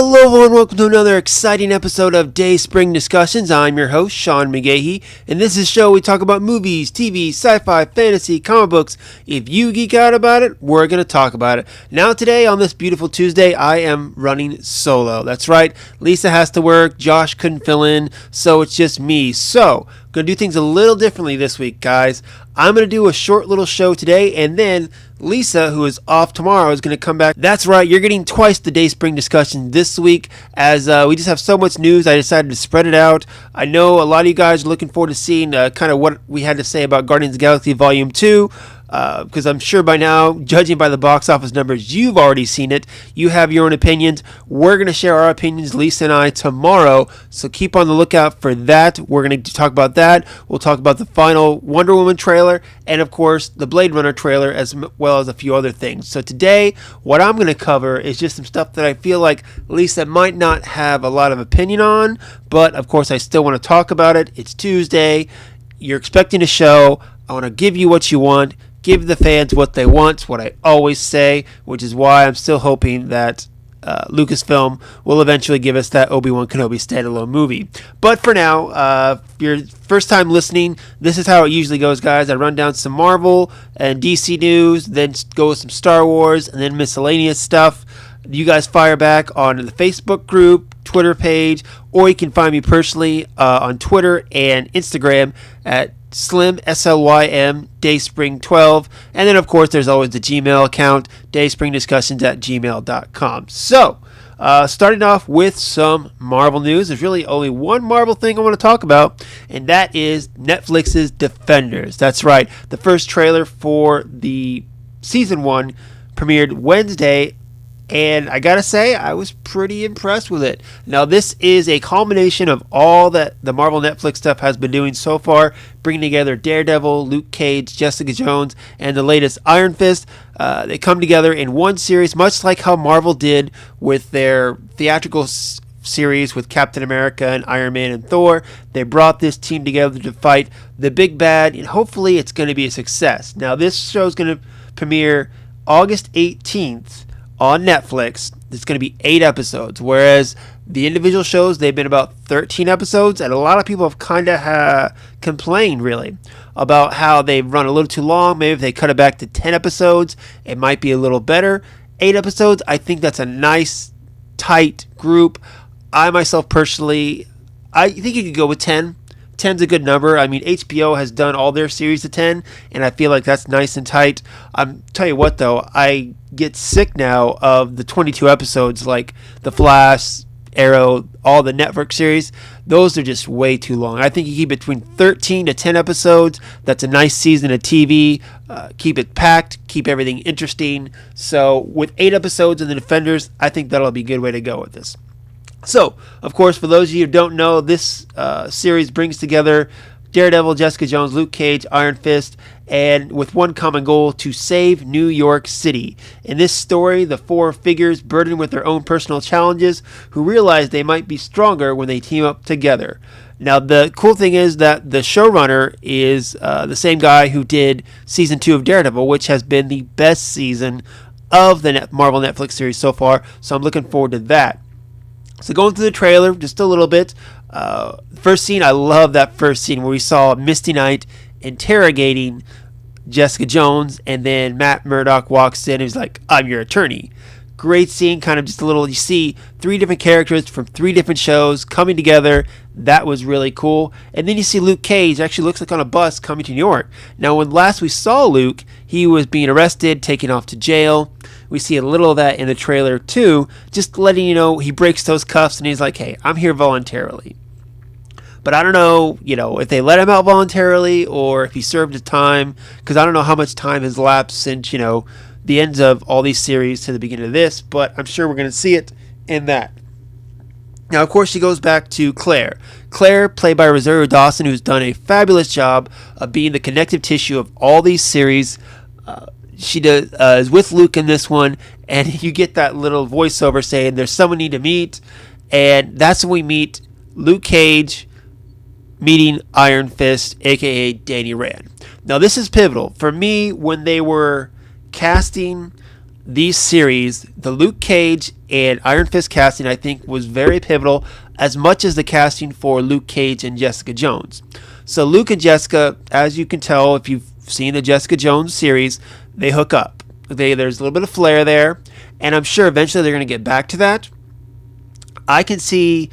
Hello everyone, welcome to another exciting episode of Dayspring Discussions. I'm your host, Sean McGahee, and this is a show we talk about movies, TV, sci-fi, fantasy, comic books. If you geek out about it, we're going to talk about it. Now today, on this beautiful Tuesday, I am running solo. That's right, Lisa has to work, Josh couldn't fill in, so it's just me. So, I'm going to do things a little differently this week, guys. I'm going to do a short little show today, and then Lisa, who is off tomorrow, is going to come back. That's right, you're getting twice the Dayspring discussion this week, as we just have so much news. I decided to spread it out. I know a lot of you guys are looking forward to seeing kind of what we had to say about Guardians of the Galaxy Volume 2, because I'm sure by now, judging by the box office numbers, you've already seen it. You have your own opinions. We're going to share our opinions, Lisa and I, tomorrow, so keep on the lookout for that. We're going to talk about that. We'll talk about the final Wonder Woman trailer, and of course, the Blade Runner trailer, as well as a few other things. So today, what I'm going to cover is just some stuff that I feel like Lisa might not have a lot of opinion on, but of course, I still want to talk about it. It's Tuesday. You're expecting a show. I want to give you what you want. Give the fans what they want, what I always say, which is why I'm still hoping that Lucasfilm will eventually give us that Obi-Wan Kenobi standalone movie. But for now, if you're first time listening, this is how it usually goes, guys. I run down some Marvel and DC news, then go with some Star Wars, and then miscellaneous stuff. You guys fire back on the Facebook group, Twitter page, or you can find me personally on Twitter and Instagram at Slim, SLYM, Dayspring12, and then of course there's always the Gmail account, dayspringdiscussions@gmail.com. So, starting off with some Marvel news, there's really only one Marvel thing I want to talk about, and that is Netflix's Defenders. That's right, the first trailer for the Season 1 premiered Wednesday, and I gotta say, I was pretty impressed with it. Now, this is a culmination of all that the Marvel Netflix stuff has been doing so far, bringing together Daredevil, Luke Cage, Jessica Jones, and the latest Iron Fist. They come together in one series, much like how Marvel did with their theatrical series with Captain America and Iron Man and Thor. They brought this team together to fight the big bad, and hopefully it's going to be a success. Now, this show is going to premiere August 18th. On Netflix. It's going to be 8 episodes, whereas the individual shows, they've been about 13 episodes, and a lot of people have kind of complained, really, about how they've run a little too long. Maybe if they cut it back to 10 episodes, it might be a little better. 8 episodes, I think that's a nice, tight group. I myself, personally, I think you could go with 10. 10's a good number. I mean, HBO has done all their series to 10, and I feel like that's nice and tight. Tell you what, though, I get sick now of the 22 episodes, like The Flash, Arrow, all the network series. Those are just way too long. I think you keep it between 13 to 10 episodes. That's a nice season of TV. Keep it packed. Keep everything interesting. So with 8 episodes in The Defenders, I think that'll be a good way to go with this. So, of course, for those of you who don't know, this series brings together Daredevil, Jessica Jones, Luke Cage, Iron Fist, and with one common goal, to save New York City. In this story, the 4 figures, burdened with their own personal challenges, who realize they might be stronger when they team up together. Now, the cool thing is that the showrunner is the same guy who did Season 2 of Daredevil, which has been the best season of the Marvel Netflix series so far, so I'm looking forward to that. So going through the trailer just a little bit, first scene, I love that first scene where we saw Misty Knight interrogating Jessica Jones, and then Matt Murdock walks in and he's like, "I'm your attorney." Great scene, kind of just a little, you see 3 different characters from 3 different shows coming together. That was really cool. And then you see Luke Cage, actually looks like on a bus coming to New York. Now, when last we saw Luke, he was being arrested, taken off to jail. We see a little of that in the trailer too, just letting you know he breaks those cuffs and he's like, "Hey, I'm here voluntarily." But I don't know, if they let him out voluntarily or if he served his time, because I don't know how much time has lapsed since, the ends of all these series to the beginning of this, but I'm sure we're going to see it in that. Now, of course, she goes back to Claire. Claire, played by Rosario Dawson, who's done a fabulous job of being the connective tissue of all these series. She is with Luke in this one, and you get that little voiceover saying, "There's someone you need to meet," and that's when we meet Luke Cage meeting Iron Fist, aka Danny Rand. Now, this is pivotal. For me, when they were casting these series, the Luke Cage and Iron Fist casting, I think, was very pivotal, as much as the casting for Luke Cage and Jessica Jones. So Luke and Jessica, as you can tell if you've seen the Jessica Jones series, they hook up. There's a little bit of flair there, and I'm sure eventually they're going to get back to that. I can see,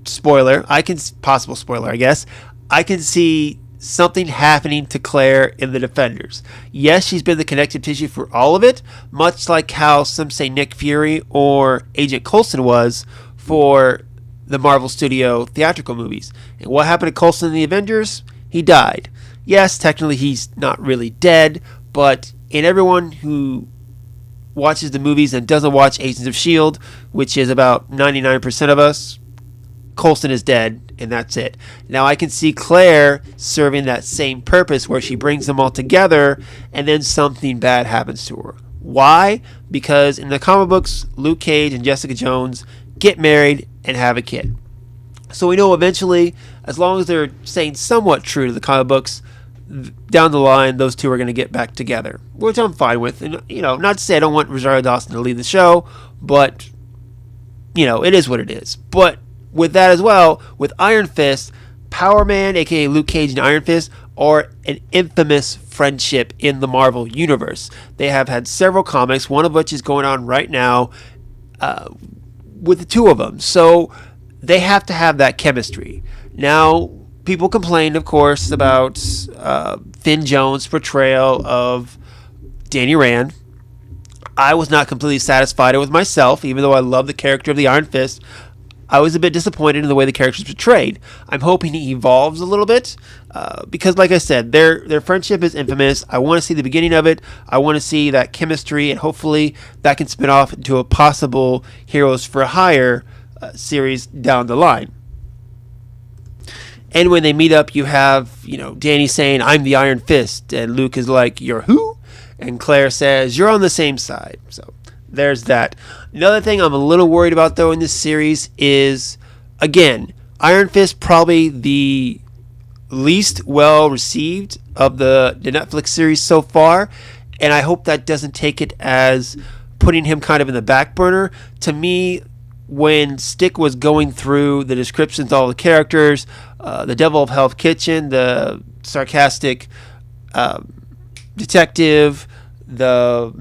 possible spoiler, I guess, I can see something happening to Claire in the Defenders. Yes, she's been the connective tissue for all of it, much like how some say Nick Fury or Agent Coulson was for the Marvel Studio theatrical movies. And what happened to Coulson in the Avengers? He died. Yes, technically he's not really dead, but in everyone who watches the movies and doesn't watch Agents of S.H.I.E.L.D., which is about 99% of us, Coulson is dead, and that's it. Now I can see Claire serving that same purpose where she brings them all together and then something bad happens to her. Why? Because in the comic books, Luke Cage and Jessica Jones get married and have a kid. So we know eventually, as long as they're staying somewhat true to the comic books, down the line, those two are going to get back together, which I'm fine with. And, not to say I don't want Rosario Dawson to leave the show, but, it is what it is. But with that as well, with Iron Fist, Power Man, aka Luke Cage and Iron Fist, are an infamous friendship in the Marvel Universe. They have had several comics, one of which is going on right now with the two of them. So they have to have that chemistry. Now, people complained, of course, about Finn Jones' portrayal of Danny Rand. I was not completely satisfied with myself, even though I love the character of the Iron Fist. I was a bit disappointed in the way the character is portrayed. I'm hoping he evolves a little bit because, like I said, their friendship is infamous. I want to see the beginning of it. I want to see that chemistry, and hopefully that can spin off into a possible Heroes for Hire series down the line. And when they meet up, you have, Danny saying, "I'm the Iron Fist," and Luke is like, "You're who?" And Claire says, "You're on the same side." So there's that. Another thing I'm a little worried about, though, in this series is, again, Iron Fist probably the least well received of the Netflix series so far, and I hope that doesn't take it as putting him kind of in the back burner. To me, when Stick was going through the descriptions of all the characters, the Devil of Hell's Kitchen, the sarcastic detective, the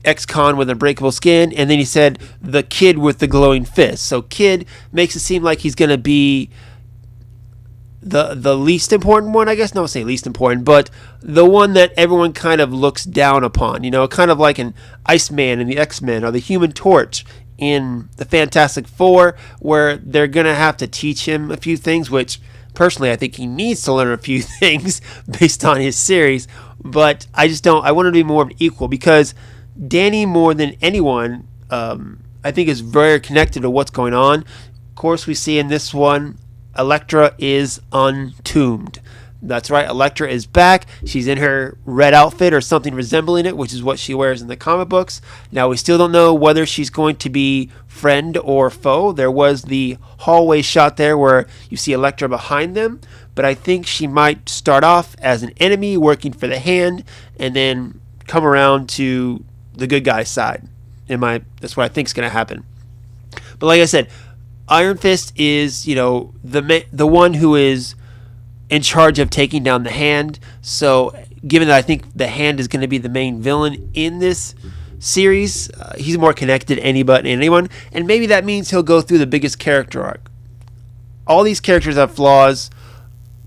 ex-con with unbreakable skin, and then he said the kid with the glowing fist. So kid makes it seem like he's going to be the least important one, I guess. No, I'll say least important, but the one that everyone kind of looks down upon, kind of like an Iceman in the X-Men or the Human Torch in the Fantastic Four, where they're going to have to teach him a few things, which personally I think he needs to learn a few things based on his series, but I want him to be more of an equal, because Danny, more than anyone, I think is very connected to what's going on. Of course, we see in this one, Elektra is untombed. That's right, Elektra is back. She's in her red outfit or something resembling it, which is what she wears in the comic books. Now, we still don't know whether she's going to be friend or foe. There was the hallway shot there where you see Elektra behind them, but I think she might start off as an enemy working for the Hand and then come around to the good guy's side. That's what I think is going to happen. But like I said, Iron Fist is, the one who is in charge of taking down the Hand. So given that I think the Hand is going to be the main villain in this series, he's more connected to anyone, and maybe that means he'll go through the biggest character arc. All these characters have flaws.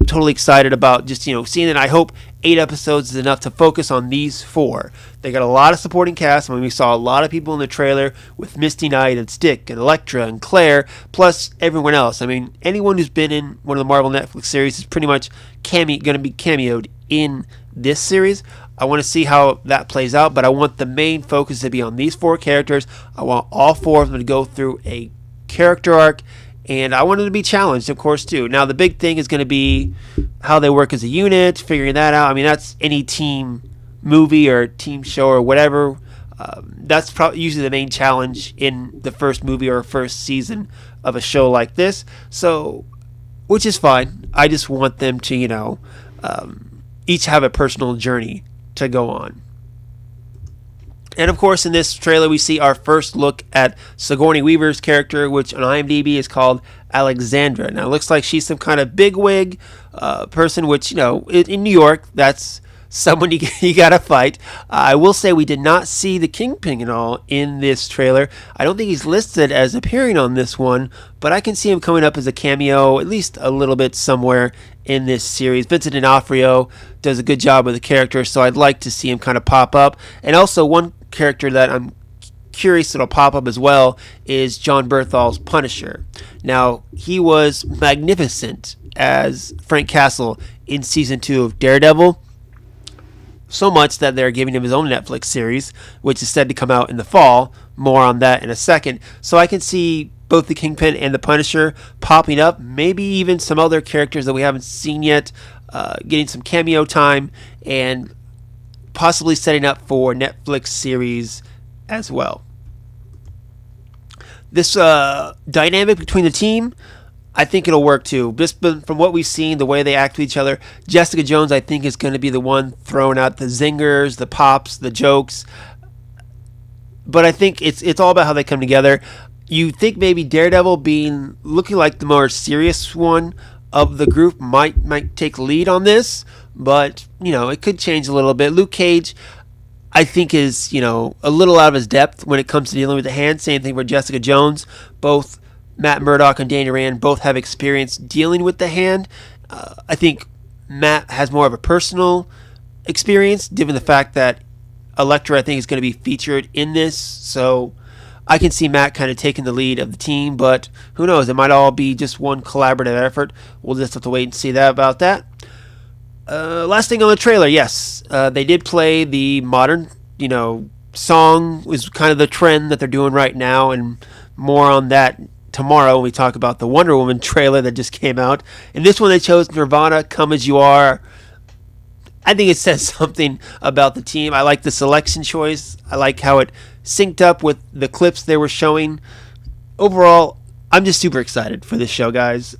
Totally excited about just seeing it. I hope 8 episodes is enough to focus on these 4. They got a lot of supporting cast. We saw a lot of people in the trailer with Misty Knight and Stick and Elektra and Claire, plus everyone else. Anyone who's been in one of the Marvel Netflix series is pretty much going to be cameoed in this series. I want to see how that plays out, but I want the main focus to be on these 4 characters. I want all 4 of them to go through a character arc, and I want them to be challenged, of course, too. Now, the big thing is going to be how they work as a unit, figuring that out. That's any team movie or team show or whatever. That's probably usually the main challenge in the first movie or first season of a show like this. So, which is fine. I just want them to, each have a personal journey to go on. And of course, in this trailer, we see our first look at Sigourney Weaver's character, which on IMDb is called Alexandra. Now, it looks like she's some kind of bigwig person, which, in New York, that's someone you gotta fight. I will say we did not see the Kingpin at all in this trailer. I don't think he's listed as appearing on this one, but I can see him coming up as a cameo, at least a little bit somewhere in this series. Vincent D'Onofrio does a good job with the character, so I'd like to see him kind of pop up. And also one character that I'm curious that'll pop up as well is John Berthal's Punisher. Now, he was magnificent as Frank Castle in season 2 of Daredevil. So much that they're giving him his own Netflix series, which is said to come out in the fall. More on that in a second. So I can see both the Kingpin and the Punisher popping up. Maybe even some other characters that we haven't seen yet, getting some cameo time, and possibly setting up for Netflix series as well. This dynamic between the team, I think it'll work too. Just from what we've seen, the way they act with each other, Jessica Jones, I think, is going to be the one throwing out the zingers, the pops, the jokes. But I think it's all about how they come together. You think maybe Daredevil looking like the more serious one of the group might take lead on this, but it could change a little bit. Luke Cage, I think, is a little out of his depth when it comes to dealing with the hand. Same thing for Jessica Jones. Both Matt Murdock and Danny Rand both have experience dealing with the hand. I think Matt has more of a personal experience, given the fact that Elektra, I think, is going to be featured in this. So I can see Matt kind of taking the lead of the team, but who knows? It might all be just one collaborative effort. We'll just have to wait and see about that. Last thing on the trailer, yes, they did play the modern, song is kind of the trend that they're doing right now, and more on that tomorrow when we talk about the Wonder Woman trailer that just came out. In this one, they chose Nirvana, Come As You Are. I think it says something about the team. I like the selection choice. I like how it synced up with the clips they were showing. Overall, I'm just super excited for this show, guys.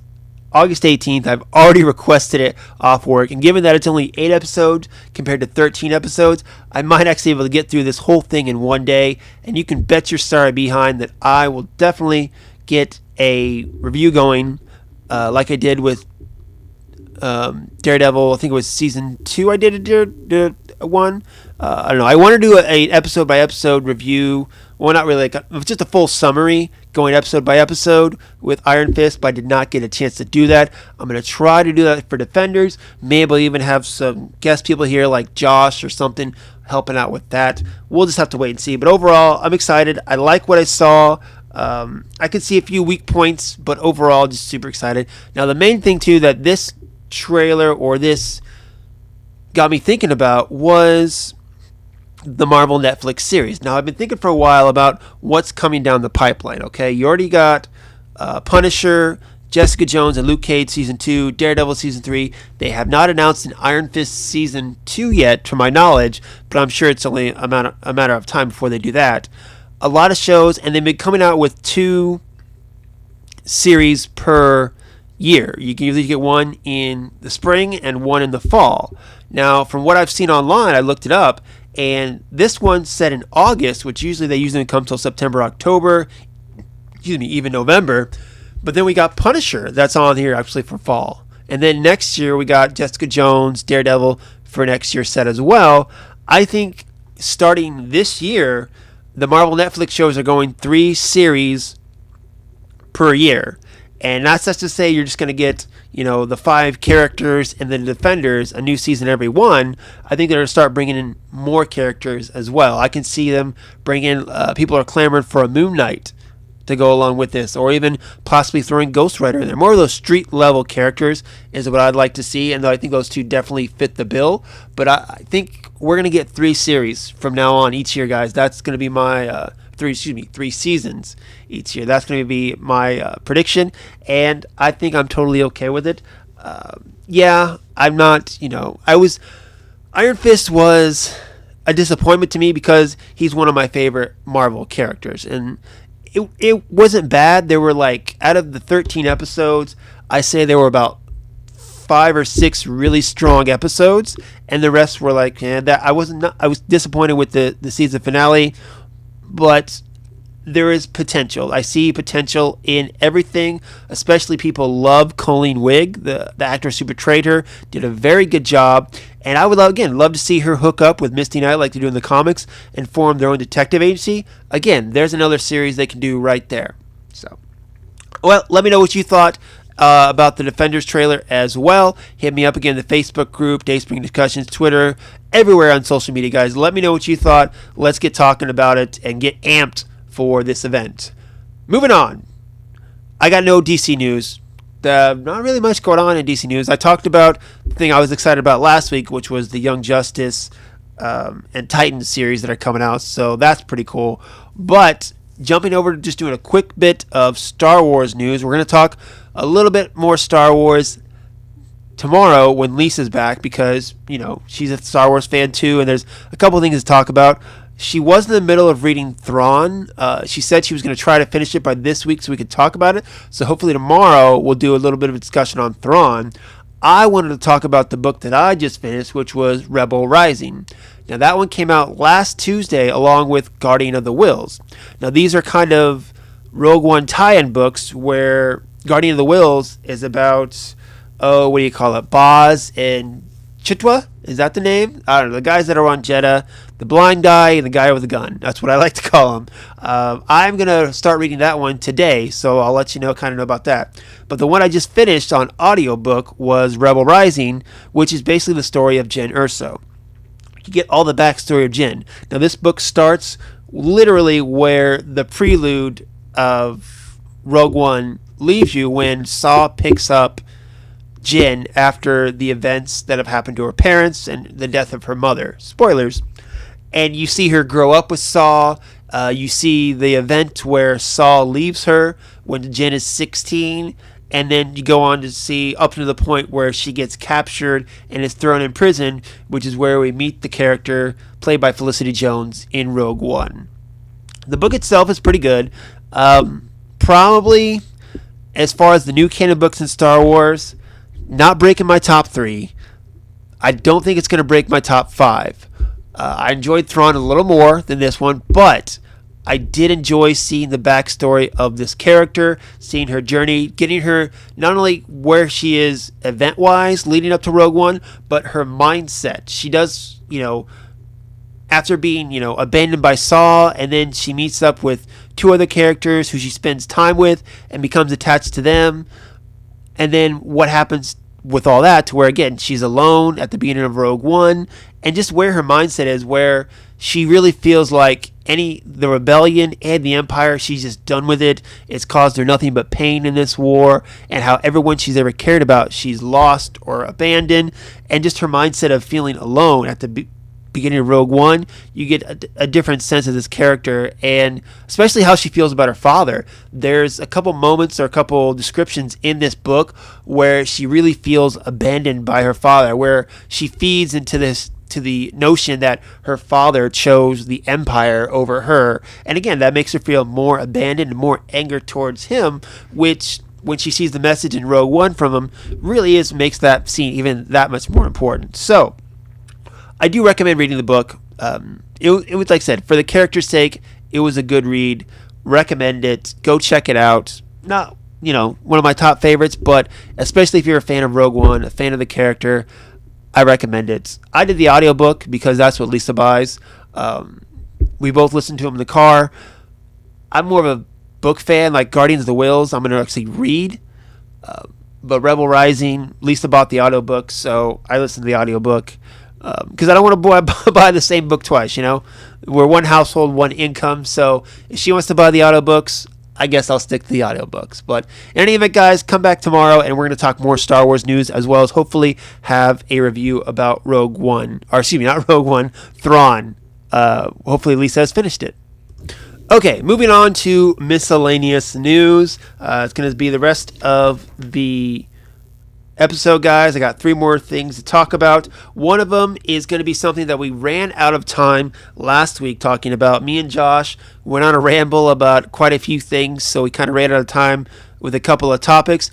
August 18th, I've already requested it off work, and given that it's only 8 episodes compared to 13 episodes, I might actually be able to get through this whole thing in one day, and you can bet your star behind that I will definitely get a review going, like I did with Daredevil. I think it was season 2 I did one. I don't know. I want to do a episode by episode review. Well, not really. Just a full summary going episode by episode with Iron Fist, but I did not get a chance to do that. I'm going to try to do that for Defenders. Maybe I'll even have some guest people here like Josh or something helping out with that. We'll just have to wait and see. But overall, I'm excited. I like what I saw. I could see a few weak points, but overall, just super excited. Now, the main thing, too, that this trailer or this got me thinking about was the Marvel Netflix series. Now, I've been thinking for a while about what's coming down the pipeline, okay? You already got Punisher, Jessica Jones, and Luke Cage Season 2, Daredevil Season 3. They have not announced an Iron Fist Season 2 yet, to my knowledge, but I'm sure it's only a matter of time before they do that. A lot of shows, and they've been coming out with 2 series per year. You can usually get one in the spring and one in the fall. Now, from what I've seen online, I looked it up, and this one's set in August, which they usually come till September, October, even November. But then we got Punisher that's on here actually for fall. And then next year we got Jessica Jones, Daredevil for next year's set as well. I think starting this year, the Marvel Netflix shows are going 3 series per year. And that's just to say you're just going to get, the 5 characters and the Defenders, a new season every one. I think they're going to start bringing in more characters as well. I can see them bring in, people are clamoring for a Moon Knight to go along with this, or even possibly throwing Ghost Rider in there. More of those street level characters is what I'd like to see, and I think those 2 definitely fit the bill. But I think we're going to get 3 series from now on each year, guys. That's going to be my 3 seasons each year. That's going to be my prediction, and I think I'm totally okay with it. I'm not, Iron Fist was a disappointment to me because he's one of my favorite Marvel characters, and it wasn't bad. There were out of the 13 episodes, I say there were about 5 or 6 really strong episodes, and the rest were like, that I was disappointed with the season finale, but there is potential. I see potential in everything. Especially people love Colleen Wigg, the actress who portrayed her, did a very good job. And I would love to see her hook up with Misty Knight like they do in the comics and form their own detective agency. Again, there's another series they can do right there. So, well, let me know what you thought about the Defenders trailer as well. Hit me up again in the Facebook group, Dayspring Discussions, Twitter, everywhere on social media, guys. Let me know what you thought. Let's get talking about it and get amped for this event. Moving on, I got no DC news. Not really much going on in DC news. I talked about the thing I was excited about last week, which was the Young Justice and Titans series that are coming out, so that's pretty cool. But jumping over to just doing a quick bit of Star Wars news, we're going to talk a little bit more Star Wars tomorrow when Lisa's back, because, she's a Star Wars fan too, and there's a couple things to talk about. She was in the middle of reading Thrawn. She said she was going to try to finish it by this week so we could talk about it. So hopefully tomorrow we'll do a little bit of a discussion on Thrawn. I wanted to talk about the book that I just finished, which was Rebel Rising. Now that one came out last Tuesday along with Guardian of the Whills. Now these are kind of Rogue One tie-in books where Guardian of the Whills is about, Boz and Chitwa? Is that the name? I don't know. The guys that are on Jeddah, the blind guy and the guy with a gun. That's what I like to call them. I'm going to start reading that one today, so I'll let you know about that. But the one I just finished on audiobook was Rebel Rising, which is basically the story of Jyn Erso. You get all the backstory of Jyn. Now, this book starts literally where the prelude of Rogue One leaves you when Saw picks up Jyn after the events that have happened to her parents and the death of her mother. Spoilers. And you see her grow up with Saw. You see the event where Saw leaves her when Jyn is 16. And then you go on to see up to the point where she gets captured and is thrown in prison, which is where we meet the character played by Felicity Jones in Rogue One. The book itself is pretty good. Probably, as far as the new canon books in Star Wars, not breaking my top 3. I don't think it's going to break my top 5. I enjoyed Thrawn a little more than this one, but I did enjoy seeing the backstory of this character, seeing her journey, getting her not only where she is event-wise leading up to Rogue One, but her mindset. She does, after being, abandoned by Saw, and then she meets up with 2 other characters who she spends time with and becomes attached to them. And then what happens with all that to where, again, she's alone at the beginning of Rogue One, and just where her mindset is, where she really feels like the rebellion and the Empire, she's just done with it. It's caused her nothing but pain in this war, and how everyone she's ever cared about, she's lost or abandoned, and just her mindset of feeling alone at the beginning of Rogue One. You get a different sense of this character, and especially how she feels about her father. There's a couple moments or a couple descriptions in this book where she really feels abandoned by her father, where she feeds into the notion that her father chose the Empire over her, and again, that makes her feel more abandoned and more anger towards him, which, when she sees the message in Rogue One from him, really makes that scene even that much more important. So I do recommend reading the book. It was, like I said, for the character's sake, it was a good read. Recommend it. Go check it out. Not, one of my top favorites, but especially if you're a fan of Rogue One, a fan of the character, I recommend it. I did the audiobook because that's what Lisa buys. We both listened to him in the car. I'm more of a book fan, like Guardians of the Whills. I'm going to actually read. But Rebel Rising, Lisa bought the audiobook, so I listened to the audiobook. Because I don't want to buy the same book twice, We're one household, one income, so if she wants to buy the audiobooks, I guess I'll stick to the audiobooks. But in any event, guys, come back tomorrow, and we're going to talk more Star Wars news, as well as hopefully have a review about Thrawn. Hopefully Lisa has finished it. Okay, moving on to miscellaneous news. It's going to be the rest of the episode, guys. I got 3 more things to talk about. One of them is going to be something that we ran out of time last week talking about. Me and Josh went on a ramble about quite a few things, so we kind of ran out of time with a couple of topics.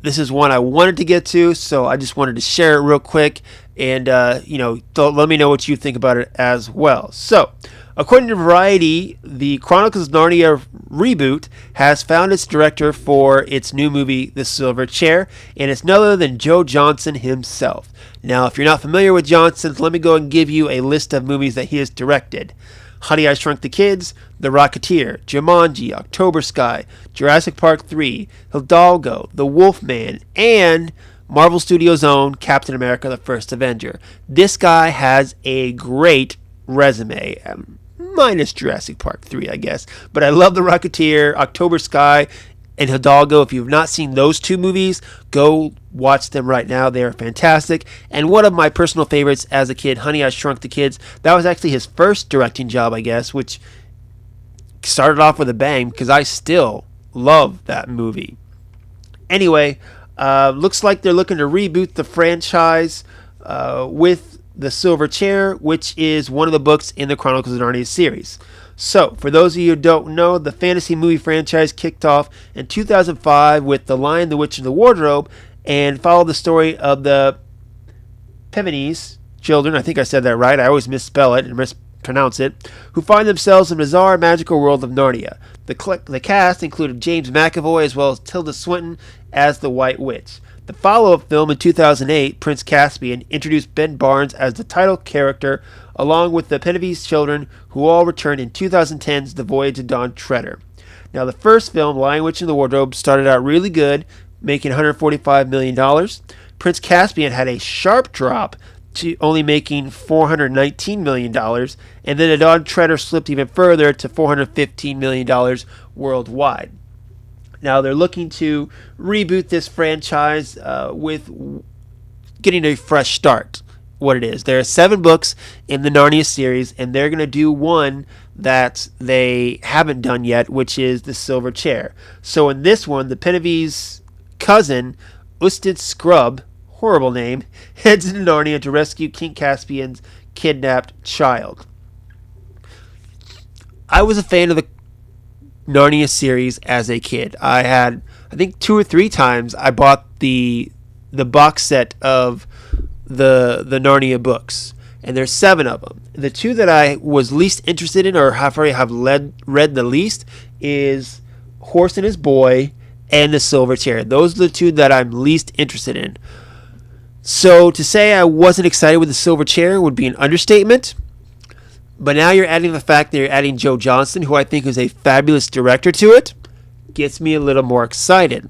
this is one I wanted to get to, so I just wanted to share it real quick, and let me know what you think about it as well. So, according to Variety, the Chronicles of Narnia reboot has found its director for its new movie, The Silver Chair, and it's none other than Joe Johnston himself. Now, if you're not familiar with Johnston, let me go and give you a list of movies that he has directed. Honey, I Shrunk the Kids, The Rocketeer, Jumanji, October Sky, Jurassic Park 3, Hidalgo, The Wolfman, and Marvel Studios' own Captain America: The First Avenger. This guy has a great resume, minus Jurassic Park 3, I guess. But I love The Rocketeer, October Sky, and Hidalgo. If you've not seen those two movies, go watch them right now. They are fantastic. And one of my personal favorites as a kid, Honey, I Shrunk the Kids. That was actually his first directing job, I guess, which started off with a bang because I still love that movie. Anyway, looks like they're looking to reboot the franchise with The Silver Chair, which is one of the books in the Chronicles of Narnia series. So, for those of you who don't know, the fantasy movie franchise kicked off in 2005 with The Lion, the Witch, and the Wardrobe, and followed the story of the Pevenese children, I think I said that right, I always misspell it and mispronounce it, who find themselves in the bizarre magical world of Narnia. The cast included James McAvoy as well as Tilda Swinton as the White Witch. The follow-up film in 2008, Prince Caspian, introduced Ben Barnes as the title character, along with the Pevenese children, who all returned in 2010's The Voyage of Dawn Treader. Now, the first film, Lion, Witch, and the Wardrobe, started out really good, making $145 million. Prince Caspian had a sharp drop to only making $419 million, and then The Dawn Treader slipped even further to $415 million worldwide. Now, they're looking to reboot this franchise with getting a fresh start. What it is. There are 7 books in the Narnia series, and they're going to do one that they haven't done yet, which is The Silver Chair. So in this one, the Pevenese cousin, Usted Scrub, horrible name, heads into Narnia to rescue King Caspian's kidnapped child. I was a fan of the Narnia series as a kid. I think 2 or 3 times I bought the box set of the Narnia books, and there's 7 of them. The 2 that I was least interested in, or have read the least, is Horse and His Boy and The Silver Chair. Those are the 2 that I'm least interested in. So to say I wasn't excited with The Silver Chair would be an understatement. But now you're adding the fact that you're adding Joe Johnston, who I think is a fabulous director, to it, gets me a little more excited.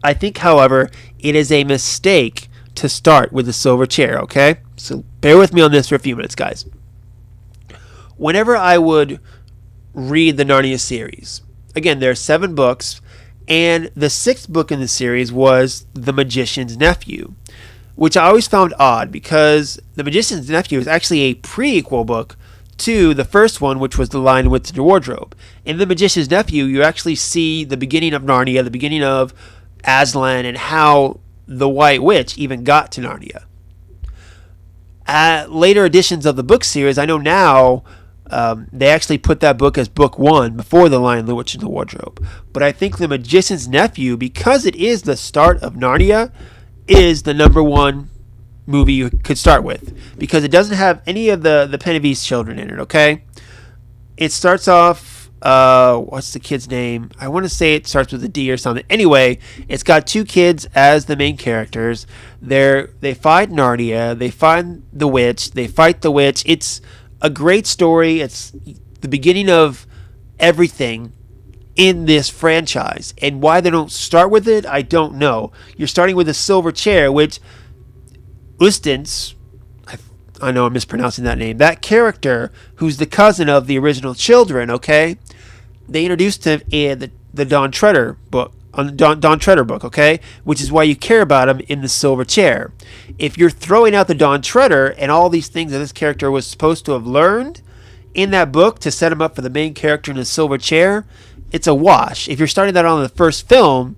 I think, however, it is a mistake to start with The Silver Chair, okay? So bear with me on this for a few minutes, guys. Whenever I would read the Narnia series, again, there are 7 books, and the 6th book in the series was The Magician's Nephew, which I always found odd because The Magician's Nephew is actually a prequel book to the first one, which was The Lion, Witch, and the Wardrobe. In The Magician's Nephew, you actually see the beginning of Narnia, the beginning of Aslan, and how the White Witch even got to Narnia. Later editions of the book series, I know now they actually put that book as book 1 before The Lion, the Witch, and the Wardrobe. But I think The Magician's Nephew, because it is the start of Narnia, is the number 1 movie you could start with, because it doesn't have any of the Pevenese children in it, okay? It starts off, what's the kid's name? I want to say it starts with a D or something. Anyway, it's got 2 kids as the main characters. They fight Narnia, they find the witch, they fight the witch. It's a great story. It's the beginning of everything in this franchise, and why they don't start with it, I don't know. You're starting with The Silver Chair, which Ustens, I know I'm mispronouncing that name, that character who's the cousin of the original children, okay? They introduced him in the Dawn Treader book, okay? Which is why you care about him in The Silver Chair. If you're throwing out the Dawn Treader and all these things that this character was supposed to have learned in that book to set him up for the main character in The Silver Chair, it's a wash. If you're starting that on the first film,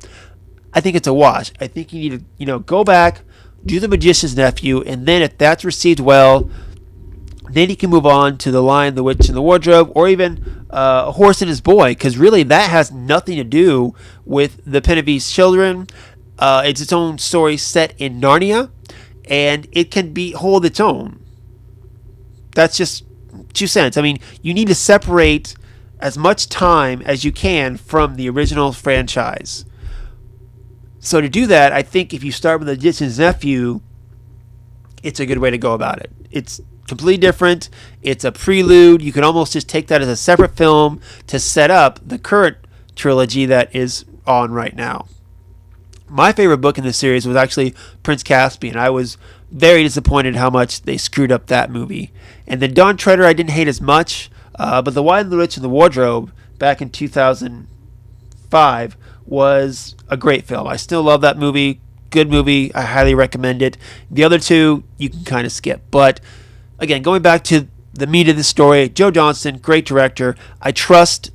I think it's a wash. I think you need to, go back, do The Magician's Nephew, and then if that's received well, then you can move on to The Lion, the Witch, and the Wardrobe, or even A Horse and His Boy, because really that has nothing to do with the Pevenese children. It's its own story set in Narnia, and it can hold its own. That's just 2 cents. I mean, you need to separate as much time as you can from the original franchise. So to do that, I think if you start with The Distant Nephew, it's a good way to go about it. It's completely different. It's a prelude. You can almost just take that as a separate film to set up the current trilogy that is on right now. My favorite book in the series was actually Prince Caspian. I was very disappointed how much they screwed up that movie. And then Dawn Treader I didn't hate as much, but The Wine, the Witch, and the Wardrobe back in 2005 was a great film. I still love that movie. Good movie. I highly recommend it. The other two you can kind of skip. But again, going back to the meat of the story, Joe Johnston, great director. I trust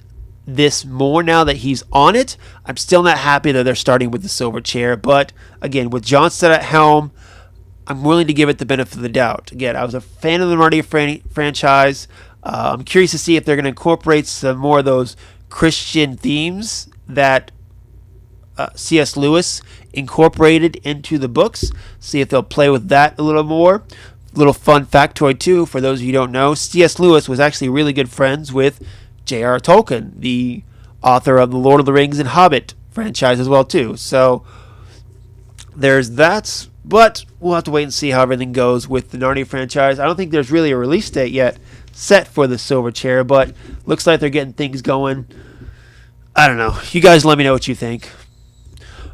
this more now that he's on it. I'm still not happy that they're starting with the silver chair, but again, with Johnston at helm, I'm willing to give it the benefit of the doubt. Again, I was a fan of the Narnia franchise. I'm curious to see if they're going to incorporate some more of those Christian themes that C.S. Lewis incorporated into the books. See if they'll play with that a little more. Little fun factoid too, for those of you who don't know, C.S. Lewis was actually really good friends with J.R. Tolkien, the author of the Lord of the Rings and Hobbit franchise as well too. So there's that, but we'll have to wait and see how everything goes with the Narnia franchise. I don't think there's really a release date yet set for the silver chair, but looks like they're getting things going. I don't know. You guys let me know what you think.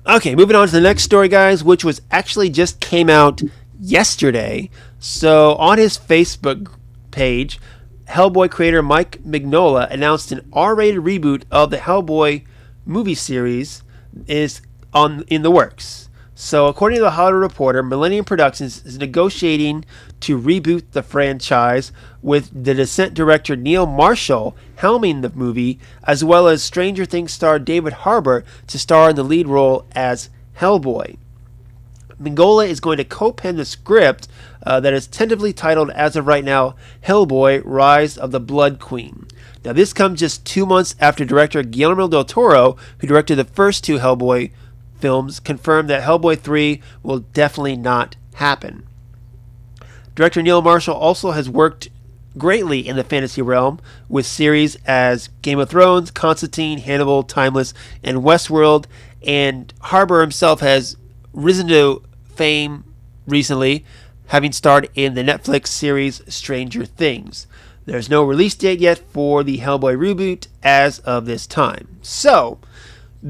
Okay, moving on to the next story, guys, which was actually just came out yesterday. So on his Facebook page, Hellboy creator Mike Mignola announced an R-rated reboot of the Hellboy movie series is in the works. So according to the Hollywood Reporter, Millennium Productions is negotiating to reboot the franchise with the Descent director Neil Marshall helming the movie, as well as Stranger Things star David Harbour to star in the lead role as Hellboy. Mignola is going to co-pen the script that is tentatively titled, as of right now, Hellboy: Rise of the Blood Queen. Now, this comes just 2 months after director Guillermo del Toro, who directed the first 2 Hellboy films, confirmed that Hellboy 3 will definitely not happen. Director Neil Marshall also has worked greatly in the fantasy realm with series as Game of Thrones, Constantine, Hannibal, Timeless, and Westworld, and Harbour himself has risen to fame recently, having starred in the Netflix series Stranger Things. There's no release date yet for the Hellboy reboot as of this time. So,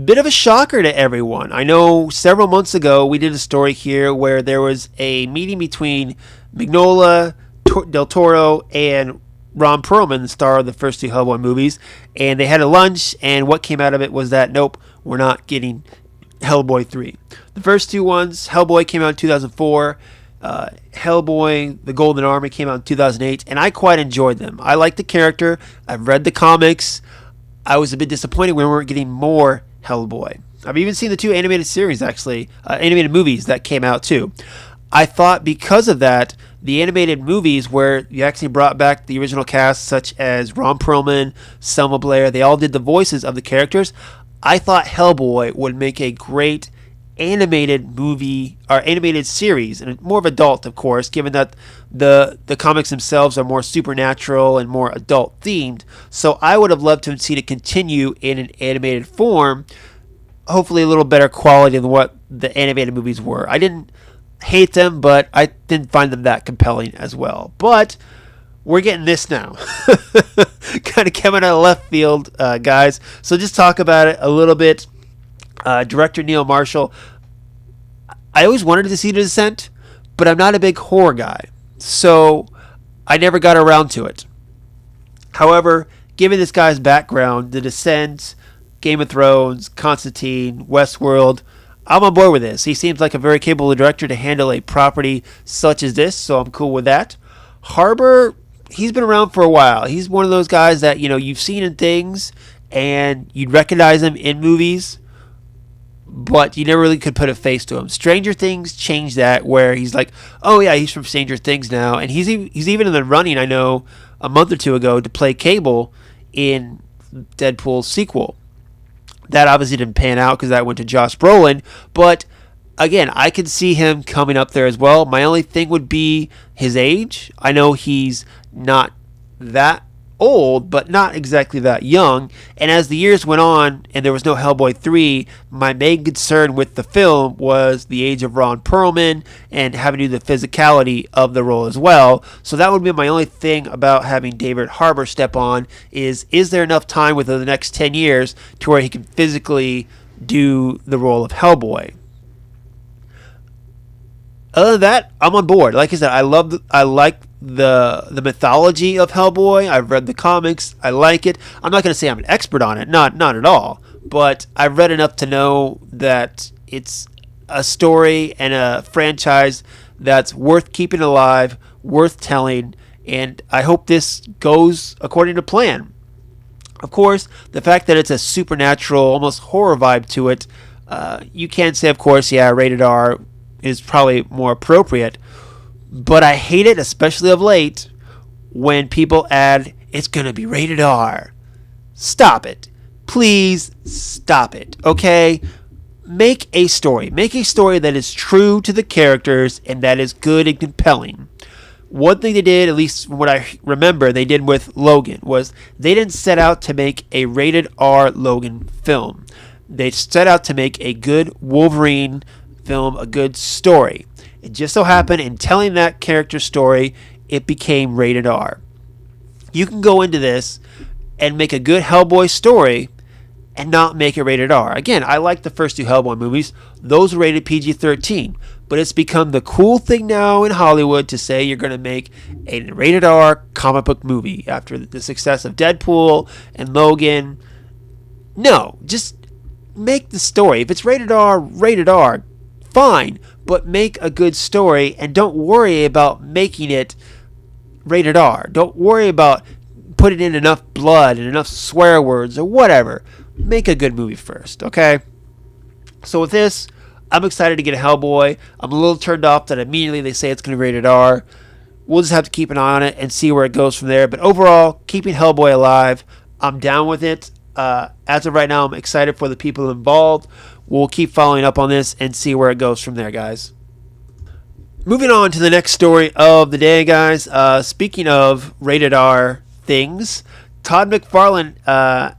bit of a shocker to everyone. I know several months ago we did a story here where there was a meeting between Mignola, Del Toro, and Ron Perlman, the star of the first 2 Hellboy movies, and they had a lunch, and what came out of it was that, nope, we're not getting Hellboy 3. The first 2 ones, Hellboy came out in 2004, Hellboy, The Golden Army came out in 2008, and I quite enjoyed them. I like the character. I've read the comics. I was a bit disappointed we weren't getting more Hellboy. I've even seen the 2 animated series, actually, animated movies that came out too. I thought because of that, the animated movies where you actually brought back the original cast, such as Ron Perlman, Selma Blair, they all did the voices of the characters. I thought Hellboy would make a great animated movie or animated series, and more of adult, of course, given that the comics themselves are more supernatural and more adult themed. So I would have loved to have seen it continue in an animated form, hopefully a little better quality than what the animated movies were. I didn't hate them, but I didn't find them that compelling as well. But we're getting this now. Kind of coming out of left field, guys. So just talk about it a little bit. Director Neil Marshall. I always wanted to see The Descent, but I'm not a big horror guy, so I never got around to it. However, given this guy's background, The Descent, Game of Thrones, Constantine, Westworld, I'm on board with this. He seems like a very capable director to handle a property such as this, so I'm cool with that. Harbour, he's been around for a while. He's one of those guys that, you know, you've seen in things and you'd recognize him in movies, but you never really could put a face to him. Stranger Things changed that, where he's like, oh yeah, he's from Stranger Things now, and he's even in the running, I know, a month or 2 ago to play Cable in Deadpool's sequel. That obviously didn't pan out because that went to Josh Brolin, but again, I could see him coming up there as well. My only thing would be his age. I know he's not that old, but not exactly that young. And as the years went on and there was no Hellboy 3, my main concern with the film was the age of Ron Perlman and having to do the physicality of the role as well. So that would be my only thing about having David Harbour step on is there enough time within the next 10 years to where he can physically do the role of Hellboy. Other than that, I'm on board. Like I said, I like the mythology of Hellboy. I've read the comics. I like it. I'm not going to say I'm an expert on it. Not at all. But I've read enough to know that it's a story and a franchise that's worth keeping alive, worth telling, and I hope this goes according to plan. Of course, the fact that it's a supernatural, almost horror vibe to it, you can say, of course, yeah, rated R is probably more appropriate. But I hate it, especially of late, when people add, it's going to be rated R. Stop it. Please stop it, okay? Make a story. Make a story that is true to the characters and that is good and compelling. One thing they did, at least from what I remember, they did with Logan, was they didn't set out to make a rated R Logan film. They set out to make a good Wolverine film, a good story. It just so happened in telling that character story, it became rated R. You can go into this and make a good Hellboy story and not make it rated R. Again, I like the first two Hellboy movies. Those were rated PG-13. But it's become the cool thing now in Hollywood to say you're going to make a rated R comic book movie after the success of Deadpool and Logan. No, just make the story. If it's rated R, fine. But make a good story and don't worry about making it rated R. Don't worry about putting in enough blood and enough swear words or whatever. Make a good movie first, okay? So with this, I'm excited to get a Hellboy. I'm a little turned off that immediately they say it's going to be rated R. We'll just have to keep an eye on it and see where it goes from there. But overall, keeping Hellboy alive, I'm down with it. As of right now, I'm excited for the people involved. We'll keep following up on this and see where it goes from there, guys. Moving on to the next story of the day, guys. Speaking of rated R things, Todd McFarlane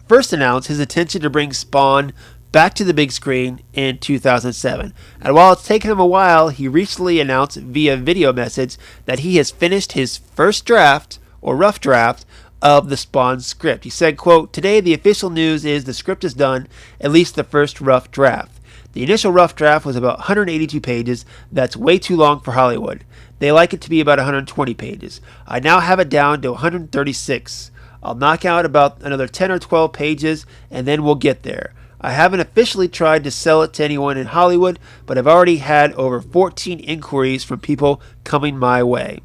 first announced his intention to bring Spawn back to the big screen in 2007. And while it's taken him a while, he recently announced via video message that he has finished his first draft, or rough draft, of the Spawn script. He said, quote, "Today the official news is the script is done, at least the first rough draft. The initial rough draft was about 182 pages. That's way too long for Hollywood. They like it to be about 120 pages. I now have it down to 136. I'll knock out about another 10 or 12 pages, and then we'll get there. I haven't officially tried to sell it to anyone in Hollywood, but I've already had over 14 inquiries from people coming my way."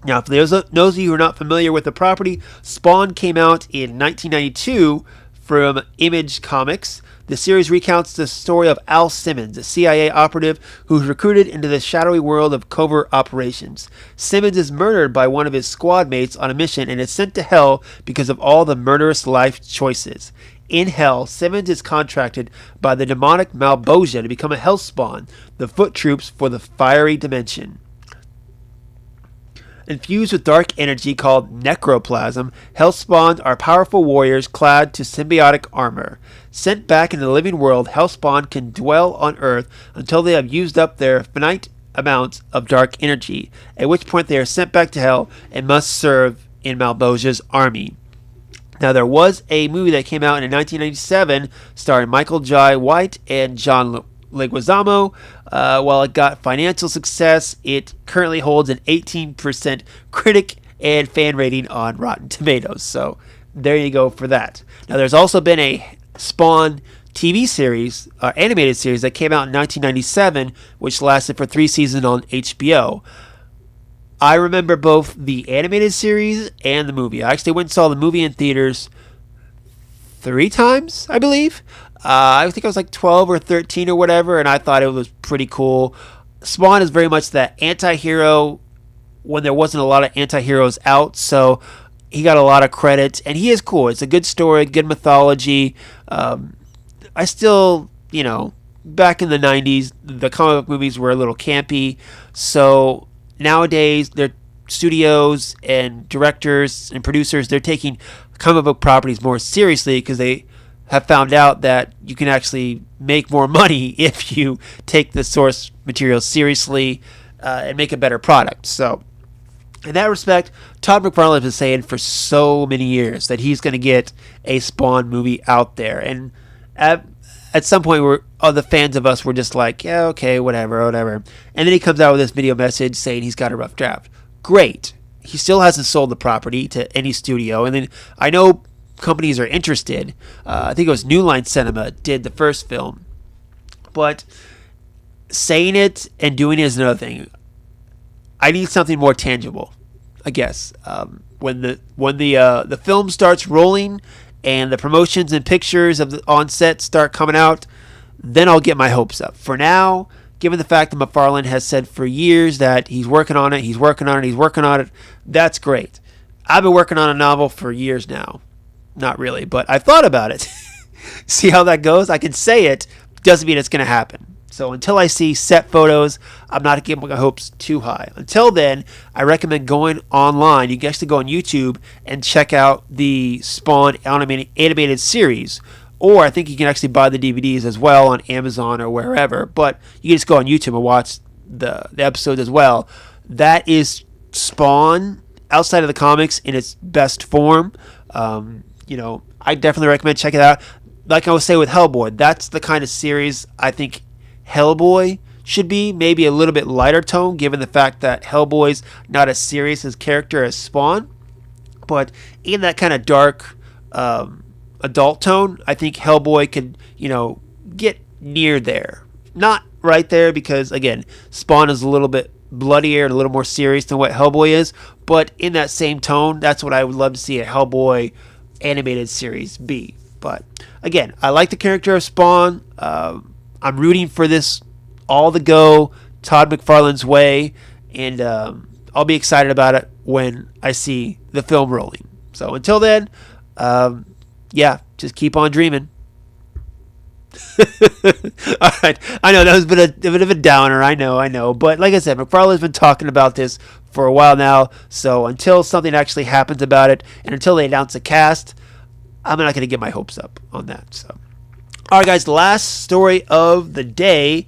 Now, for those of you who are not familiar with the property, Spawn came out in 1992 from Image Comics. The series recounts the story of Al Simmons, a CIA operative who's recruited into the shadowy world of covert operations. Simmons is murdered by one of his squad mates on a mission and is sent to Hell because of all the murderous life choices. In Hell, Simmons is contracted by the demonic Malbosia to become a Hellspawn, the foot troops for the fiery dimension. Infused with dark energy called necroplasm, Hellspawns are powerful warriors clad to symbiotic armor. Sent back in the living world, Hellspawn can dwell on Earth until they have used up their finite amounts of dark energy, at which point they are sent back to Hell and must serve in Malbosia's army. Now, there was a movie that came out in 1997 starring Michael Jai White and John Leguizamo. While it got financial success, it currently holds an 18% critic and fan rating on Rotten Tomatoes. So there you go for that. Now, there's also been a Spawn TV series, animated series that came out in 1997, which lasted for 3 seasons on HBO. I remember both the animated series and the movie. I actually went and saw the movie in theaters 3 times, I believe. I think I was like 12 or 13 or whatever, and I thought it was pretty cool. Spawn is very much that anti-hero when there wasn't a lot of anti-heroes out, so he got a lot of credit, and he is cool. It's a good story, good mythology. I still, back in the 90s, the comic book movies were a little campy. So nowadays, their studios and directors and producers, they're taking comic book properties more seriously because they have found out that you can actually make more money if you take the source material seriously and make a better product. So in that respect, Todd McFarlane has been saying for so many years that he's going to get a Spawn movie out there. And at some point, the fans of us were just like, yeah, okay, whatever. And then he comes out with this video message saying he's got a rough draft. Great. He still hasn't sold the property to any studio. And then I know companies are interested. I think it was New Line Cinema did the first film. But saying it and doing it is another thing. I need something more tangible, I guess. When the film starts rolling and the promotions and pictures of the on set start coming out, then I'll get my hopes up. For now, given the fact that McFarlane has said for years that he's working on it, that's great. I've been working on a novel for years now. Not really, but I've thought about it. See how that goes? I can say it, doesn't mean it's going to happen. So until I see set photos, I'm not getting my hopes too high. Until then, I recommend going online. You can actually go on YouTube and check out the Spawn animated series. Or I think you can actually buy the DVDs as well on Amazon or wherever. But you can just go on YouTube and watch the episodes as well. That is Spawn outside of the comics in its best form. I definitely recommend checking it out. Like I was saying with Hellboy, that's the kind of series I think Hellboy should be. Maybe a little bit lighter tone, given the fact that Hellboy's not as serious as character as Spawn. But in that kind of dark adult tone, I think Hellboy could, get near there. Not right there because, again, Spawn is a little bit bloodier and a little more serious than what Hellboy is. But in that same tone, that's what I would love to see a Hellboy animated series be. But again, I like the character of Spawn. I'm rooting for this all to go Todd McFarlane's way, and I'll be excited about it when I see the film rolling. So until then, just keep on dreaming. All right, I know that was a bit of a downer. I know, but like I said, McFarlane's been talking about this for a while now. So until something actually happens about it, and until they announce a cast, I'm not going to get my hopes up on that. So, all right, guys, the last story of the day.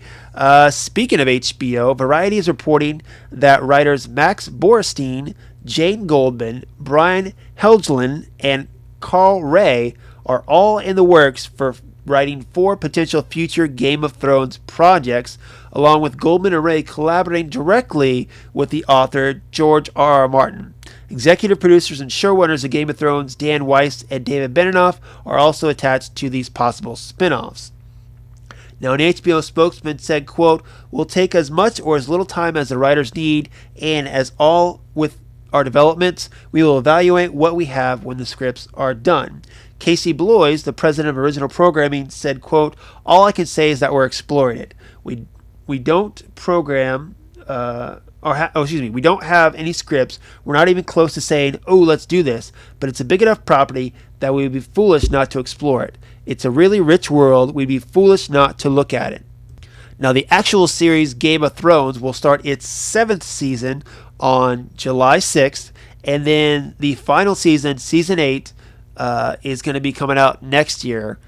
Speaking of HBO, Variety is reporting that writers Max Borstein, Jane Goldman, Brian Helgeland, and Carl Ray are all in the works for writing 4 potential future Game of Thrones projects, along with Goldman and Ray collaborating directly with the author George R.R. Martin. Executive producers and showrunners of Game of Thrones, Dan Weiss and David Benioff, are also attached to these possible spin-offs. Now, an HBO spokesman said, quote, "We'll take as much or as little time as the writers need, and as all with our developments, we will evaluate what we have when the scripts are done." Casey Bloys, the president of original programming, said, quote, "All I can say is that we're exploring it. We don't program, we don't have any scripts. We're not even close to saying, oh, let's do this. But it's a big enough property that we would be foolish not to explore it. It's a really rich world. We'd be foolish not to look at it." Now, the actual series Game of Thrones will start its 7th season on July 6th. And then the final season, Season 8, is going to be coming out next year.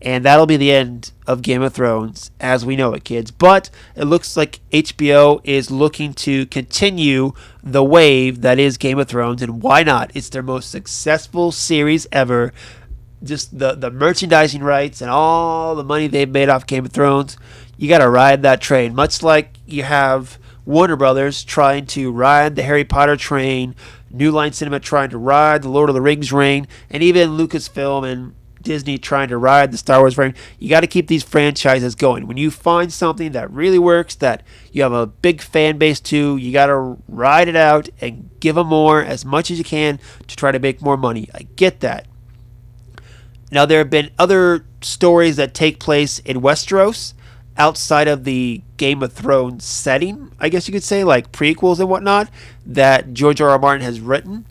And that'll be the end of Game of Thrones as we know it, kids. But it looks like HBO is looking to continue the wave that is Game of Thrones. And why not? It's their most successful series ever. Just the merchandising rights and all the money they've made off Game of Thrones. You got to ride that train. Much like you have Warner Brothers trying to ride the Harry Potter train, New Line Cinema trying to ride the Lord of the Rings train, and even Lucasfilm and Disney trying to ride the Star Wars train. You got to keep these franchises going. When you find something that really works, that you have a big fan base to, you got to ride it out and give them more, as much as you can, to try to make more money. I get that. Now, there have been other stories that take place in Westeros outside of the Game of Thrones setting, I guess you could say, like prequels and whatnot, that George R.R. Martin has written.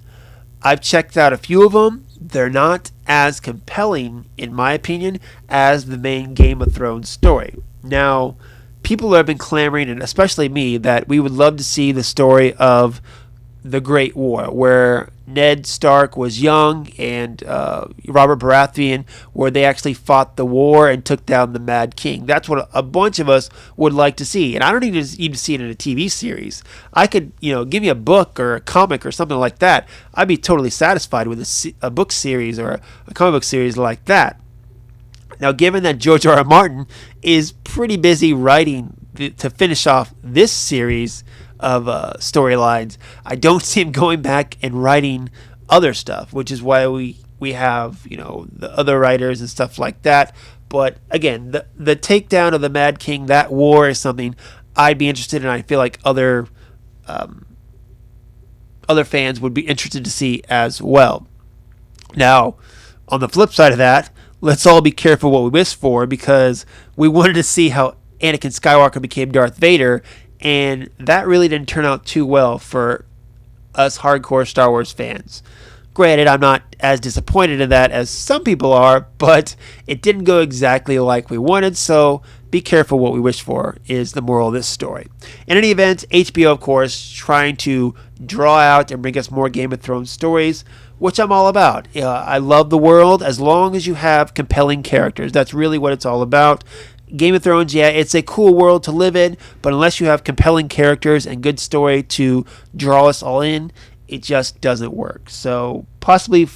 I've checked out a few of them. They're not as compelling, in my opinion, as the main Game of Thrones story. Now, people have been clamoring, and especially me, that we would love to see the story of the Great War, where Ned Stark was young and Robert Baratheon, where they actually fought the war and took down the Mad King. That's what a bunch of us would like to see, and I don't need to even see it in a TV series. I could, give me a book or a comic or something like that. I'd be totally satisfied with a book series or a comic book series like that. Now, given that George R.R. Martin is pretty busy writing to finish off this series of storylines, I don't see him going back and writing other stuff, which is why we have the other writers and stuff like that. But again, the takedown of the Mad King, that war, is something I'd be interested in. I feel like other fans would be interested to see as well. Now, on the flip side of that, let's all be careful what we wish for, because we wanted to see how Anakin Skywalker became Darth Vader, and that really didn't turn out too well for us hardcore Star Wars fans. Granted, I'm not as disappointed in that as some people are, but it didn't go exactly like we wanted, so be careful what we wish for is the moral of this story. In any event, HBO, of course, trying to draw out and bring us more Game of Thrones stories, which I'm all about. I love the world as long as you have compelling characters. That's really what it's all about. Game of Thrones, yeah, it's a cool world to live in, but unless you have compelling characters and good story to draw us all in, it just doesn't work. So possibly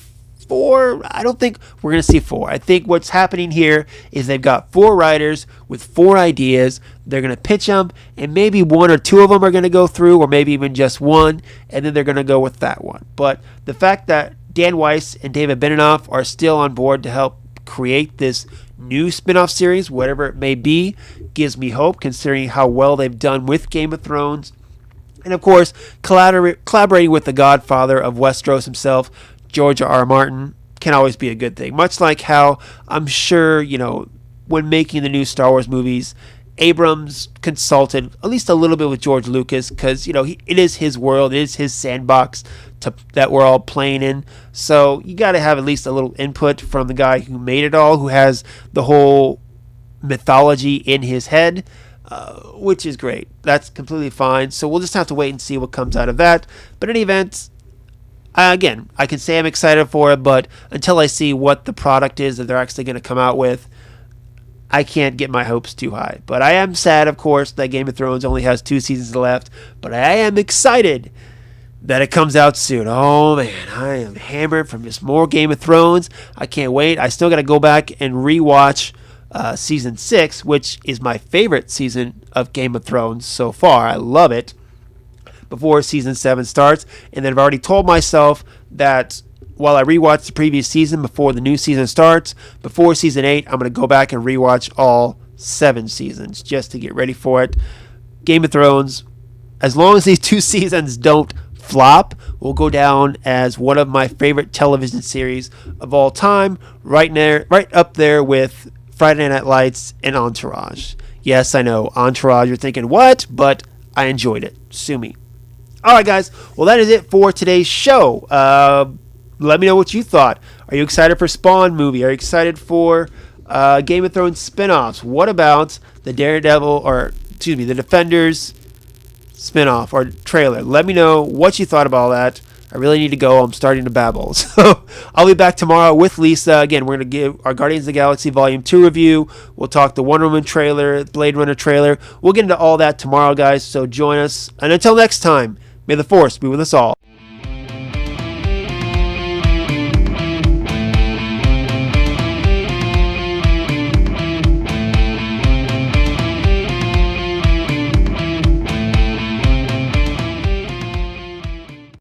4. I don't think we're going to see 4. I think what's happening here is they've got 4 writers with 4 ideas. They're going to pitch them, and maybe 1 or 2 of them are going to go through, or maybe even just 1, and then they're going to go with that one. But the fact that Dan Weiss and David Benioff are still on board to help create this new spin-off series, whatever it may be, gives me hope, considering how well they've done with Game of Thrones. And of course, collaborating with the godfather of Westeros himself, George R.R. Martin, can always be a good thing. Much like how I'm sure, when making the new Star Wars movies, Abrams consulted at least a little bit with George Lucas, because it is his world, it is his sandbox that we're all playing in. So you got to have at least a little input from the guy who made it all, who has the whole mythology in his head, which is great. That's completely fine. So we'll just have to wait and see what comes out of that. But in any event, again, I can say I'm excited for it, but until I see what the product is that they're actually going to come out with, I can't get my hopes too high. But I am sad, of course, that Game of Thrones only has 2 seasons left. But I am excited that it comes out soon. Oh, man, I am hammered from just more Game of Thrones. I can't wait. I still got to go back and rewatch Season 6, which is my favorite season of Game of Thrones so far. I love it. Before Season 7 starts. And then I've already told myself that while I rewatch the previous season before the new season starts, before Season 8, I'm going to go back and rewatch all 7 seasons just to get ready for it. Game of Thrones, as long as these 2 seasons don't flop, will go down as one of my favorite television series of all time, right up there with Friday Night Lights and Entourage. Yes, I know, Entourage, you're thinking, what? But I enjoyed it. Sue me. Alright, guys, well, that is it for today's show. Let me know what you thought. Are you excited for Spawn movie? Are you excited for Game of Thrones spinoffs? What about the the Defenders spinoff or trailer? Let me know what you thought about all that. I really need to go. I'm starting to babble. So I'll be back tomorrow with Lisa. Again, we're going to give our Guardians of the Galaxy Volume 2 review. We'll talk the Wonder Woman trailer, Blade Runner trailer. We'll get into all that tomorrow, guys. So join us. And until next time, may the Force be with us all.